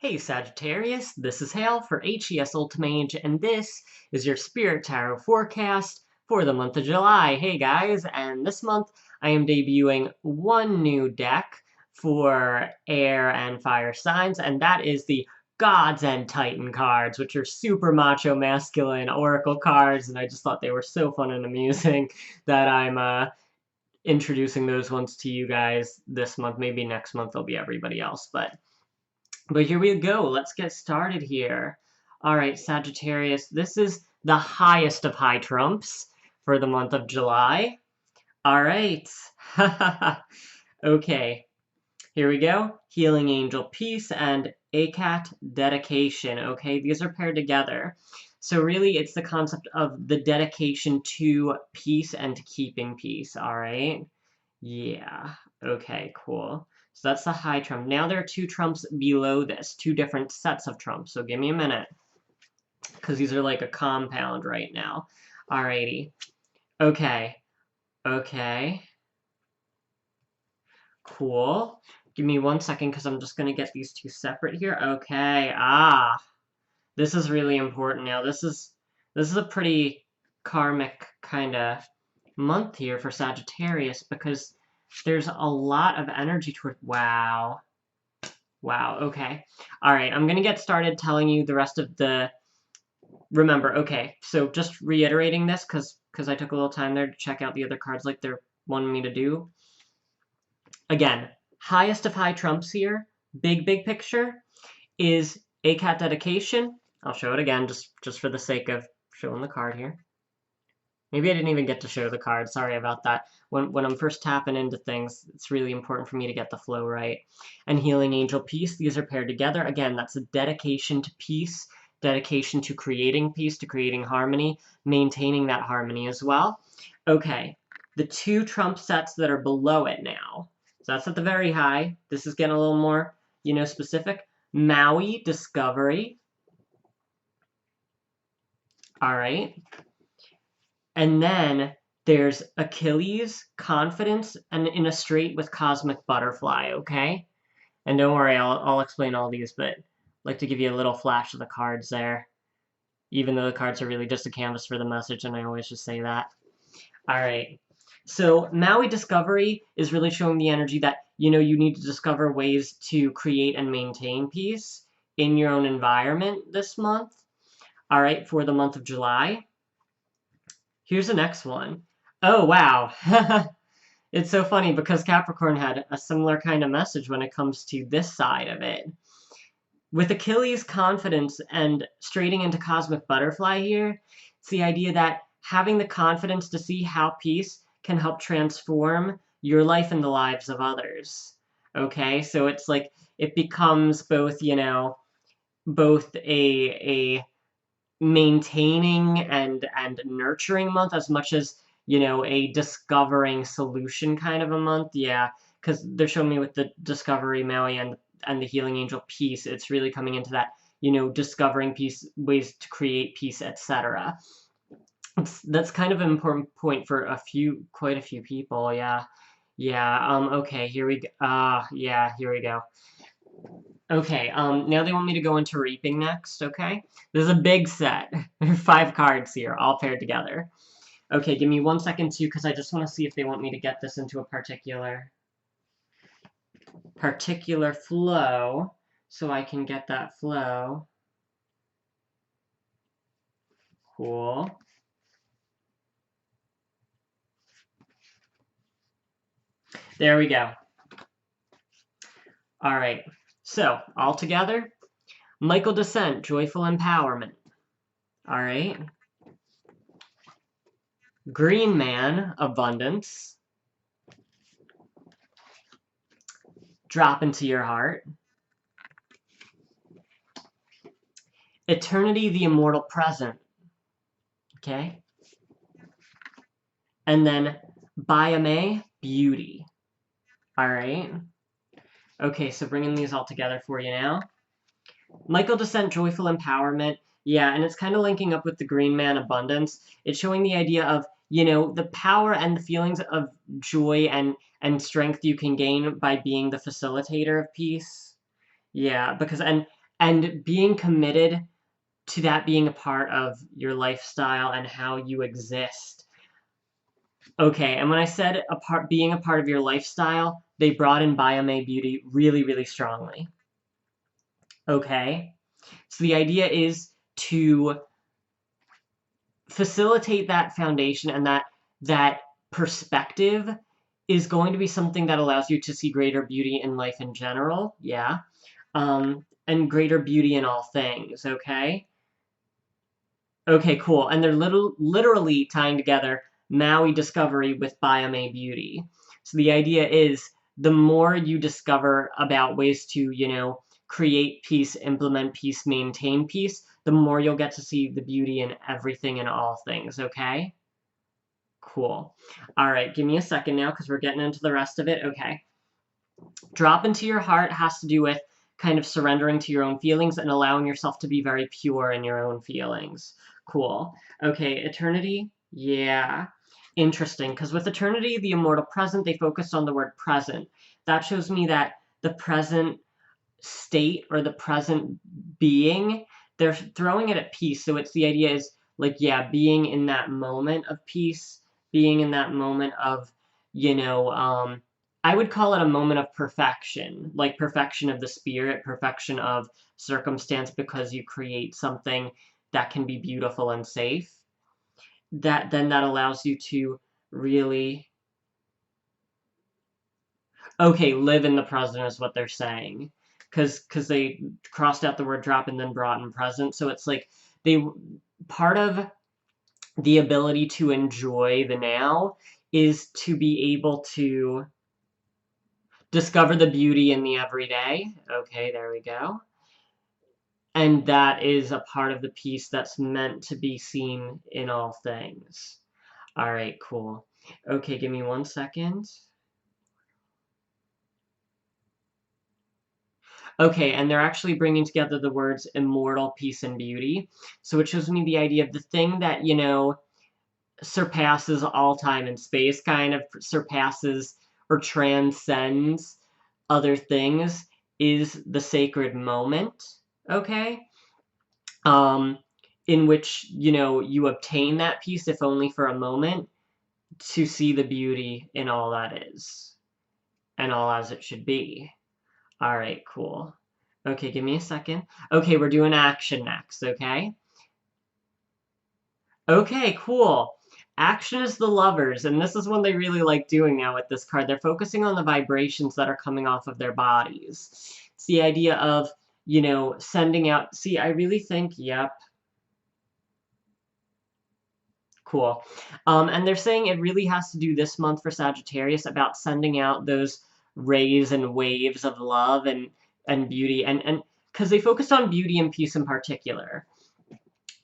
Hey Sagittarius, this is Hale for HES Ultimage, and this is your Spirit Tarot forecast for the month of July. Hey guys, and this month I am debuting one new deck for air and fire signs, and that is the Gods and Titan cards, which are super macho masculine oracle cards, and I just thought they were so fun and amusing that I'm introducing those ones to you guys this month. Maybe next month they'll be everybody else, but here we go. Let's get started here. All right, Sagittarius, this is the highest of high trumps for the month of July. All right. Okay, here we go. Healing Angel Peace and ACAT Dedication. Okay, these are paired together. So really, it's the concept of the dedication to peace and to keeping peace, all right? Yeah, okay, cool. So that's the high trump. Now there are two trumps below this, two different sets of trumps. So give me a minute, because these are like a compound right now. Alrighty. Okay. Okay. Cool. Give me 1 second, because I'm just going to get these two separate here. Okay. Ah. This is really important now. This is a pretty karmic kind of month here for Sagittarius, because there's a lot of energy toward... Wow. Wow, okay. Alright, I'm gonna get started telling you the rest of the... Remember, okay, so just reiterating this, because I took a little time there to check out the other cards like they're wanting me to do. Again, highest of high trumps here, big picture, is ACAT Dedication. I'll show it again, just for the sake of showing the card here. Maybe I didn't even get to show the card. Sorry about that. When I'm first tapping into things, it's really important for me to get the flow right. And Healing Angel Peace, these are paired together. Again, that's a dedication to peace, dedication to creating peace, to creating harmony, maintaining that harmony as well. Okay, the two trump sets that are below it now. So that's at the very high. This is getting a little more, specific. Maui, Discovery. All right. And then there's Achilles, Confidence, and In a Strait with Cosmic Butterfly, okay? And don't worry, I'll explain all these, but I'd like to give you a little flash of the cards there. Even though the cards are really just a canvas for the message, and I always just say that. Alright, so Maui Discovery is really showing the energy that, you need to discover ways to create and maintain peace in your own environment this month. Alright, for the month of July. Here's the next one. Oh, wow. It's so funny because Capricorn had a similar kind of message when it comes to this side of it. With Achilles, Confidence, and straighting into Cosmic Butterfly here, it's the idea that having the confidence to see how peace can help transform your life and the lives of others. Okay, so it's like it becomes both, both a maintaining and nurturing month as much as, a discovering solution kind of a month. Yeah, because they're showing me with the Discovery, Maui, and the Healing Angel Peace, it's really coming into that, discovering peace, ways to create peace, etc. That's kind of an important point for quite a few people. Yeah. Okay, here we go. Yeah, here we go. Okay, now they want me to go into Reaping next, okay? This is a big set. There are 5 cards here, all paired together. Okay, give me 1 second, too, because I just want to see if they want me to get this into a particular flow, so I can get that flow. Cool. There we go. All right. So, all together, Michael Descent, Joyful Empowerment. All right. Green Man, Abundance. Drop into Your Heart. Eternity, the Immortal Present. Okay. And then Bayame, Beauty. All right. Okay, so bringing these all together for you now. Michael Descent, Joyful Empowerment. Yeah, and it's kind of linking up with the Green Man, Abundance. It's showing the idea of, the power and the feelings of joy and strength you can gain by being the facilitator of peace. Yeah, because, and and being committed to that being a part of your lifestyle and how you exist. Okay, and when I said being a part of your lifestyle, they brought in Biome Beauty really, really strongly. Okay, so the idea is to facilitate that foundation, and that perspective is going to be something that allows you to see greater beauty in life in general, yeah, and greater beauty in all things, okay? Okay, cool. And they're literally tying together Maui discovery with Biome beauty. So the idea is the more you discover about ways to, create peace, implement peace, maintain peace, the more you'll get to see the beauty in everything and all things, okay? Cool. All right, give me a second now because we're getting into the rest of it. Okay. Drop into your heart has to do with kind of surrendering to your own feelings and allowing yourself to be very pure in your own feelings. Cool. Okay, eternity. Yeah. Interesting, because with eternity, the immortal present, they focused on the word present. That shows me that the present state or the present being, they're throwing it at peace. So it's the idea is like, yeah, being in that moment of peace, being in that moment of, I would call it a moment of perfection, like perfection of the spirit, perfection of circumstance, because you create something that can be beautiful and safe. That allows you to really, okay, live in the present is what they're saying. Because they crossed out the word drop and then brought in present. So it's like part of the ability to enjoy the now is to be able to discover the beauty in the everyday. Okay, there we go. And that is a part of the piece that's meant to be seen in all things. All right, cool. Okay, give me 1 second. Okay, and they're actually bringing together the words immortal, peace, and beauty. So it shows me the idea of the thing that, surpasses all time and space, kind of surpasses or transcends other things, is the sacred moment, okay? In which, you obtain that peace, if only for a moment, to see the beauty in all that is, and all as it should be. All right, cool. Okay, give me a second. Okay, we're doing action next, okay? Okay, cool. Action is the lovers, and this is one they really like doing now with this card. They're focusing on the vibrations that are coming off of their bodies. It's the idea of, sending out... See, I really think, yep. Cool. And they're saying it really has to do this month for Sagittarius about sending out those rays and waves of love and beauty, and because they focused on beauty and peace in particular.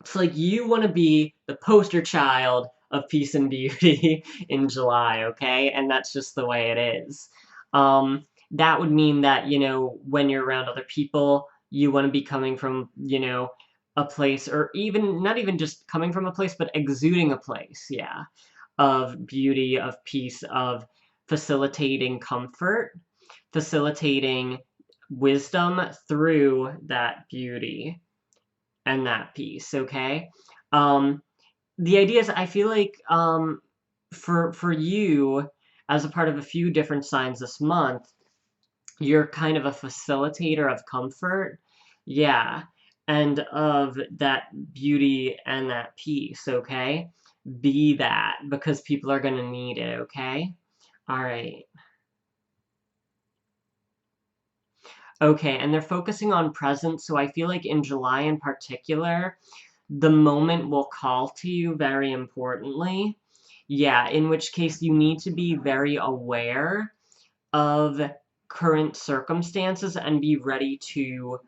It's like you want to be the poster child of peace and beauty in July, okay? And that's just the way it is. That would mean that, when you're around other people, you want to be coming from, a place, or even, not even just coming from a place, but exuding a place, yeah, of beauty, of peace, of facilitating comfort, facilitating wisdom through that beauty and that piece, okay? The idea is, I feel like, for you, as a part of a few different signs this month, you're kind of a facilitator of comfort, yeah, and of that beauty and that peace, okay? Be that, because people are gonna need it, okay? All right. Okay, and they're focusing on present, so I feel like in July in particular, the moment will call to you very importantly. Yeah, in which case you need to be very aware of current circumstances and be ready to,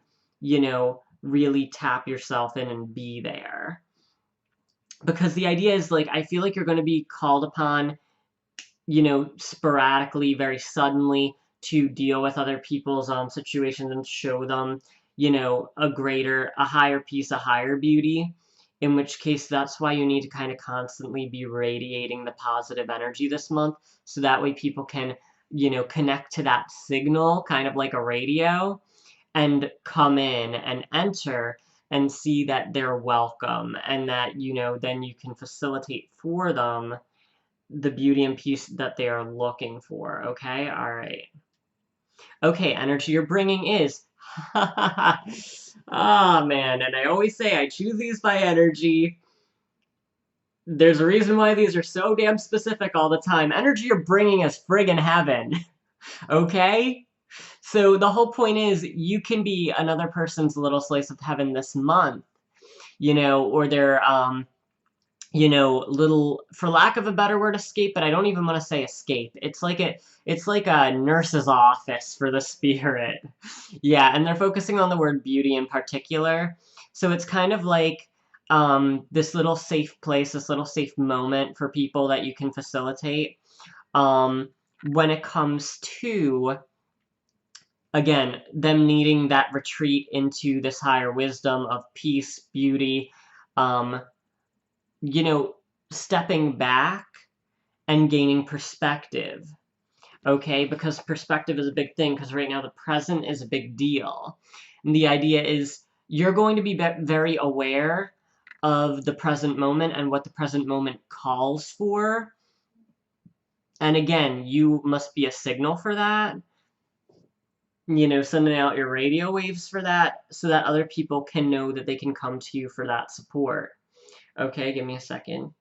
really tap yourself in and be there. Because the idea is, like, I feel like you're going to be called upon, sporadically, very suddenly, to deal with other people's situations and show them, a higher peace, a higher beauty. In which case, that's why you need to kind of constantly be radiating the positive energy this month, so that way people can, connect to that signal, kind of like a radio, and come in and enter and see that they're welcome, and that, you know, then you can facilitate for them the beauty and peace that they are looking for, okay? All right. Okay, energy you're bringing is... Ah, man, and I always say I choose these by energy. There's a reason why these are so damn specific all the time. Energy you're bringing is friggin' heaven, okay? So the whole point is you can be another person's little slice of heaven this month, you know, or their, you know, little, for lack of a better word, escape, but I don't even want to say escape. It's like a nurse's office for the spirit. Yeah, and they're focusing on the word beauty in particular. So it's kind of like this little safe place, this little safe moment for people that you can facilitate when it comes to, again, them needing that retreat into this higher wisdom of peace, beauty, you know, stepping back and gaining perspective, okay? Because perspective is a big thing, because right now the present is a big deal. And the idea is you're going to be very aware of the present moment and what the present moment calls for. And again, you must be a signal for that. You know, sending out your radio waves for that so that other people can know that they can come to you for that support. Okay, give me a second.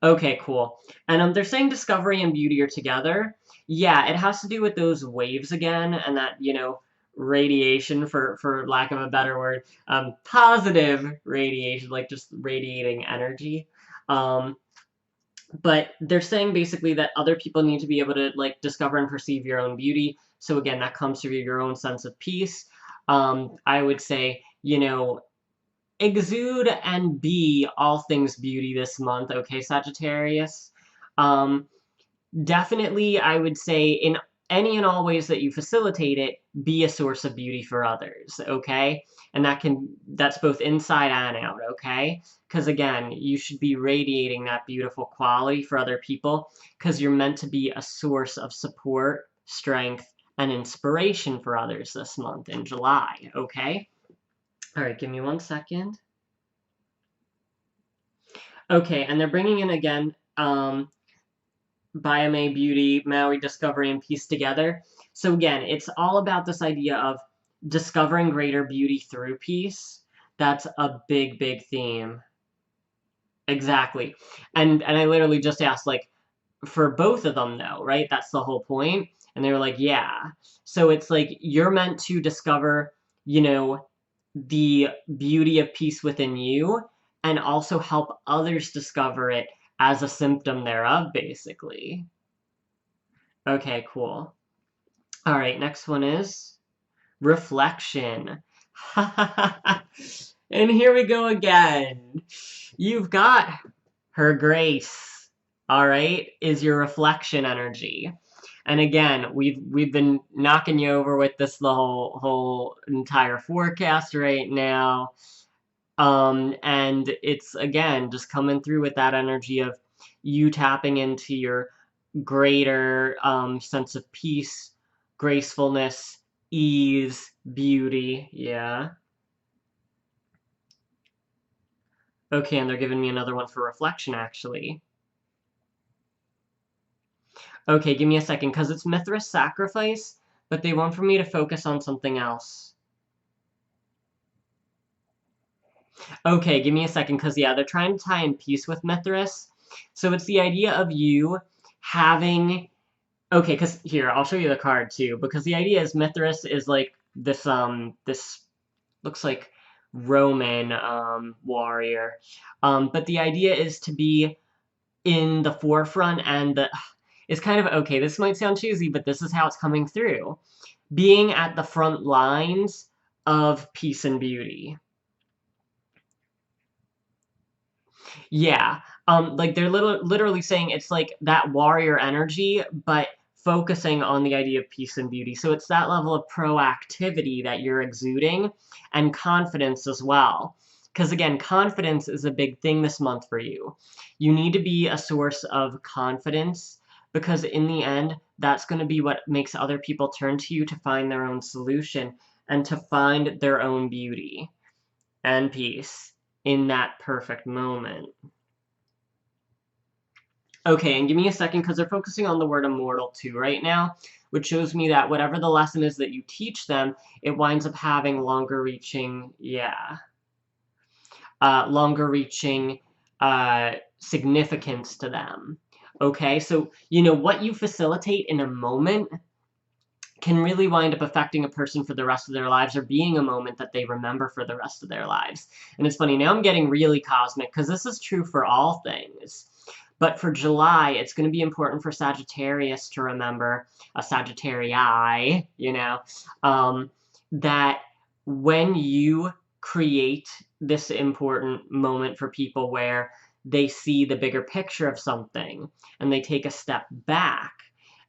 Okay, cool. And they're saying discovery and beauty are together. Yeah, it has to do with those waves again, and that, you know, radiation, for lack of a better word, positive radiation, like just radiating energy. But they're saying basically that other people need to be able to, like, discover and perceive your own beauty. So again, that comes through your own sense of peace. I would say, you know, exude and be all things beauty this month, okay, Sagittarius? Definitely, I would say, in any and all ways that you facilitate it, be a source of beauty for others, okay? And that's both inside and out, okay? Because again, you should be radiating that beautiful quality for other people, because you're meant to be a source of support, strength, and inspiration for others this month in July, okay? All right, give me 1 second. Okay, and they're bringing in again, Biome, beauty, Maui, discovery, and peace together. So again, it's all about this idea of discovering greater beauty through peace. That's a big, big theme. Exactly. And I literally just asked, like, for both of them, though, right? That's the whole point. And they were like, yeah. So it's like you're meant to discover, you know, the beauty of peace within you, and also help others discover it as a symptom thereof, basically. Okay, cool. All right, next one is reflection. And here we go again. You've got her grace, all right, is your reflection energy. And again, we've been knocking you over with this the whole entire forecast right now. And it's, again, just coming through with that energy of you tapping into your greater sense of peace, gracefulness, ease, beauty. Yeah. Okay, and they're giving me another one for reflection, actually. Okay, give me a second, because it's Mithras sacrifice, but they want for me to focus on something else. Okay, give me a second, because, yeah, they're trying to tie in peace with Mithras. So it's the idea of you having... Okay, because here, I'll show you the card, too, because the idea is Mithras is, like, this looks like Roman, warrior. But the idea is to be in the forefront, and it's kind of, okay, this might sound cheesy, but this is how it's coming through. Being at the front lines of peace and beauty. Yeah, like they're literally saying it's like that warrior energy, but focusing on the idea of peace and beauty. So it's that level of proactivity that you're exuding, and confidence as well. Because again, confidence is a big thing this month for you. You need to be a source of confidence, because in the end, that's going to be what makes other people turn to you to find their own solution and to find their own beauty and peace in that perfect moment. Okay, and give me a second because they're focusing on the word immortal too right now, which shows me that whatever the lesson is that you teach them, it winds up having longer reaching, longer reaching significance to them. Okay, so, you know, what you facilitate in a moment can really wind up affecting a person for the rest of their lives or being a moment that they remember for the rest of their lives. And it's funny, now I'm getting really cosmic because this is true for all things. But for July, it's going to be important for Sagittarius to remember, a Sagittarii, you know, that when you create this important moment for people where they see the bigger picture of something and they take a step back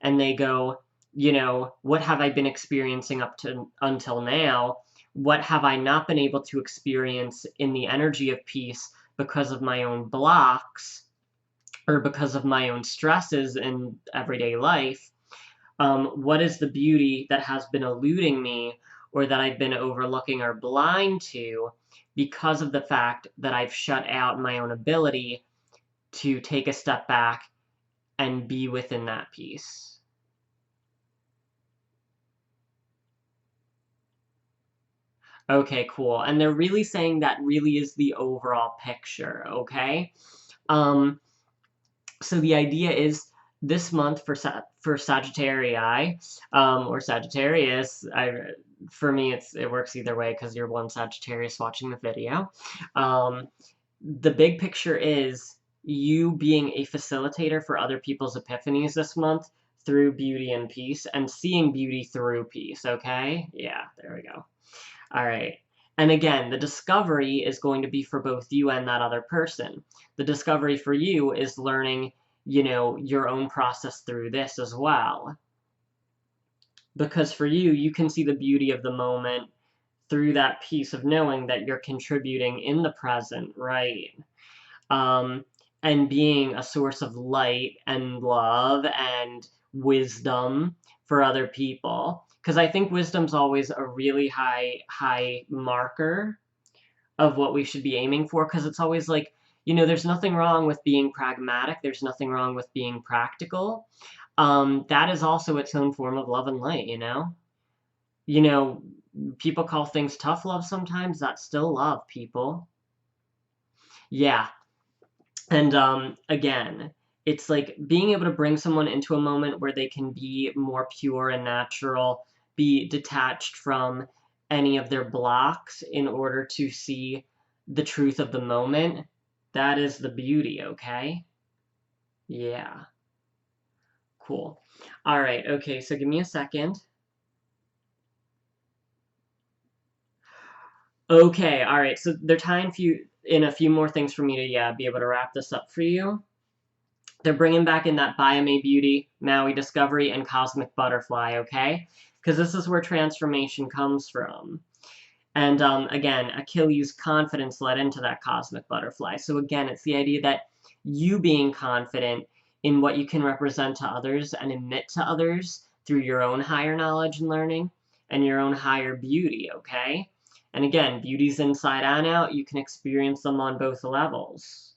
and they go, you know, what have I been experiencing up to until now? What have I not been able to experience in the energy of peace because of my own blocks or because of my own stresses in everyday life? What is the beauty that has been eluding me or that I've been overlooking or blind to because of the fact that I've shut out my own ability to take a step back and be within that peace? Okay, cool. And they're really saying that really is the overall picture, okay? Um, so the idea is this month for Sagittarii, or Sagittarius, for me it works either way because you're one Sagittarius watching the video. The big picture is you being a facilitator for other people's epiphanies this month through beauty and peace, and seeing beauty through peace, okay? Yeah, there we go. All right. And again, the discovery is going to be for both you and that other person. The discovery for you is learning, you know, your own process through this as well. Because for you, you can see the beauty of the moment through that piece of knowing that you're contributing in the present, right? And being a source of light and love and wisdom for other people. Because I think wisdom's always a really high marker of what we should be aiming for, because it's always like, you know, there's nothing wrong with being pragmatic, there's nothing wrong with being practical. That is also its own form of love and light, you know? You know, people call things tough love sometimes, that's still love, people. Yeah. And again, it's like being able to bring someone into a moment where they can be more pure and natural, be detached from any of their blocks in order to see the truth of the moment. That is the beauty, okay? Yeah. Cool. All right, okay, so give me a second. Okay, all right, so they're tying in a few more things for me to, yeah, be able to wrap this up for you. They're bringing back in that Bayame Beauty, Maui Discovery, and Cosmic Butterfly, okay? Because this is where transformation comes from. And again, Achilles' confidence led into that Cosmic Butterfly. So again, it's the idea that you being confident in what you can represent to others and emit to others through your own higher knowledge and learning and your own higher beauty, okay? And again, beauty's inside and out. You can experience them on both levels.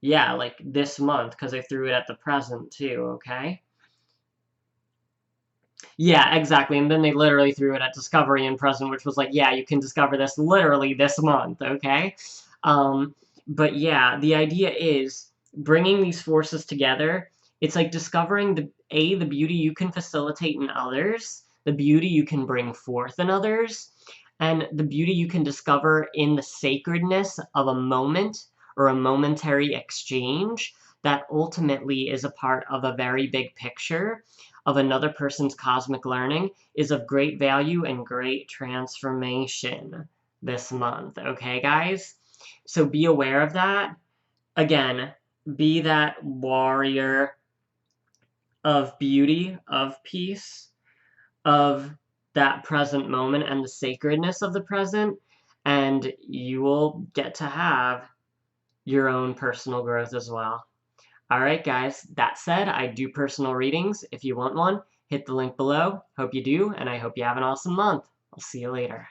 Yeah, like this month, because I threw it at the present too, okay? Yeah, exactly, and then they literally threw it at Discovery and present, which was like, yeah, you can discover this literally this month, okay? But yeah, the idea is bringing these forces together. It's like discovering the beauty you can facilitate in others, the beauty you can bring forth in others, and the beauty you can discover in the sacredness of a moment or a momentary exchange that ultimately is a part of a very big picture of another person's cosmic learning is of great value and great transformation this month, okay, guys? So be aware of that. Again, be that warrior of beauty, of peace, of that present moment and the sacredness of the present, and you will get to have your own personal growth as well. All right, guys, that said, I do personal readings if you want one. hit the link below. Hope you do, and I hope you have an awesome month. I'll see you later.